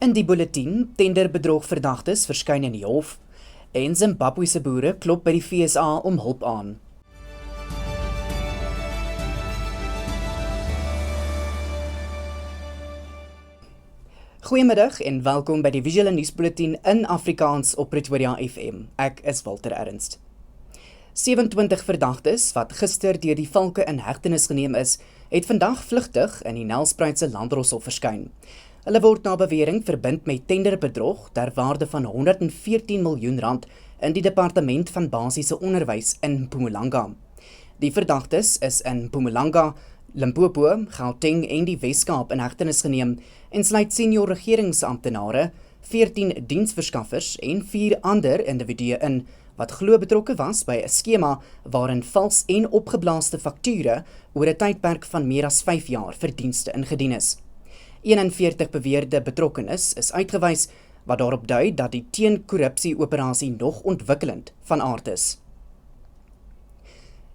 In die bulletin, tenderbedrogverdagtes verskyn in die hof en Zimbabwese boere klop by die FSA om hulp aan. Goeiemiddag en welkom by die Visuele Nuusbulletin in Afrikaans op Pretoria FM. Ek is Walter Ernst. 27 verdagtes wat gister deur die valke in hegtenis geneem is, het vandag vlugtig in die Nelspruitse Landdroshof verskyn. Hulle word na bewering verbind met tenderbedrog ter waarde van R114 miljoen in die Departement van Basiese Onderwys in Mpumalanga. Die verdagtes is in Mpumalanga, Limpopo, Gauteng en die Wes-Kaap in hegtenis geneem en sluit senior regeringsamptenare, 14 diensverskaffers en 4 ander individue in wat glo betrokke was by 'n skema waarin vals en opgeblaaste fakture oor 'n tydperk van meer as 5 jaar vir dienste ingedien is. 41 beweerde betrokkenes is uitgewys wat daarop dui dat die teenkorrupsie-operasie nog ontwikkelend van aard is.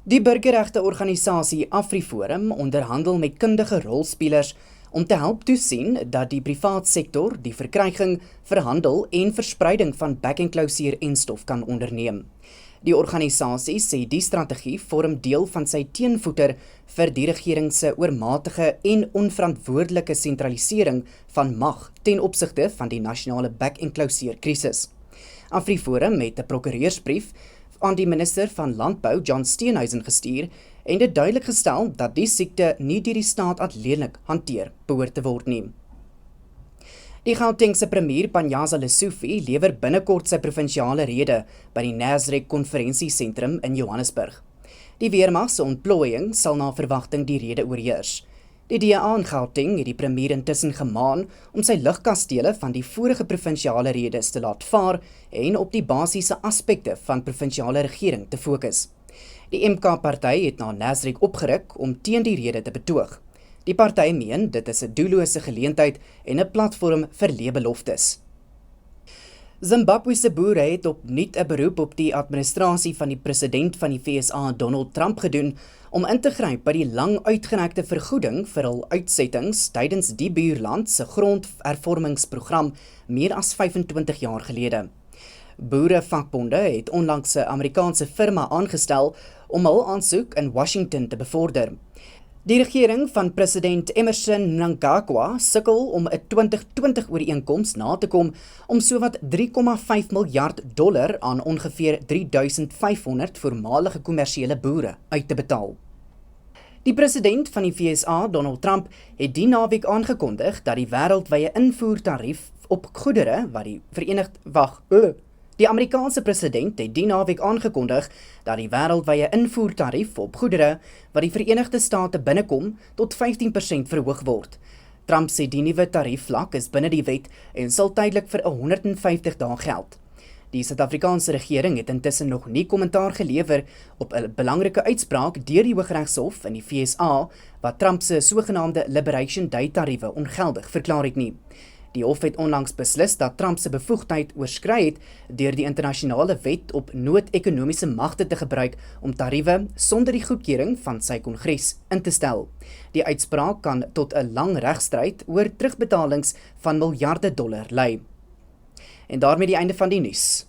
Die burgerregteorganisasie AfriForum onderhandel met kundige rolspelers om te help toesien dat die privaat sektor die verkryging, verhandel en verspreiding van back-enclosure-enstof kan onderneem. Die organisasie sê die strategie vorm deel van sy teenvoeter vir die regering se oormatige en onverantwoordelike sentralisering van mag ten opsigte van die nasionale back-enclosure-krisis. AfriForum het 'n prokureursbrief aan die minister van Landbou, John Steenhuisen, gestuur en dit duidelik gestel dat die siekte nie deur die staat alleenlik hanteer behoort te word nie. Die Gautengse premier Panyaza Lesufi lewer binnekort sy provinsiale rede by die Nasrec konferensiesentrum in Johannesburg. Die weermag se ontplooiing sal na verwagting die rede oorheers. Die DA in Gauteng het die premier intussen gemaan om sy lugkastele van die vorige provinsiale redes te laat vaar en op die basiese aspekte van provinsiale regering te fokus. Die MK-party het na Nasrec opgeruk om teen die rede te betoog. Die party meen dit is 'n doellose geleentheid en 'n platform vir leë beloftes. Zimbabwese boere het opnuut 'n beroep op die administrasie van die president van die FSA, Donald Trump, gedoen om in te gryp by die lang uitgerekte vergoeding vir hul uitsettings tydens die buurland se grondhervormingsprogram meer as 25 jaar gelede. Boerevakbonde het onlangs 'n Amerikaanse firma aangestel om hul aansoek in Washington te bevorder. Die regering van president Emmerson Mnangagwa sukkel om 'n 2020 ooreenkoms na te kom om sowat $3,5 miljard aan ongeveer 3500 voormalige kommersiële boere uit te betaal. Die president van die FSA, Donald Trump, het die naweek aangekondig dat die wêreldwye invoertarief op goedere wat Die Amerikaanse president het die naweek aangekondig dat die wêreldwye invoertarief op goedere wat die Verenigde State binnekom tot 15% verhoog word. Trump sê die nuwe tariefvlak is binne die wet en sal tydelik vir 150 dae geld. Die Suid-Afrikaanse regering het intussen nog nie kommentaar gelewer op 'n belangrike uitspraak deur die Hooggeregshof in die FSA wat Trump se sogenaamde Liberation Day tariewe ongeldig verklaar het nie. Die hof het onlangs beslis dat Trump se bevoegdheid oorskry het deur die internasionale wet op nood-ekonomiese magte te gebruik om tariewe sonder die goedkeuring van sy kongres in te stel. Die uitspraak kan tot 'n lang regstryd oor terugbetalings van miljarde dollar lei. En daarmee die einde van die nuus.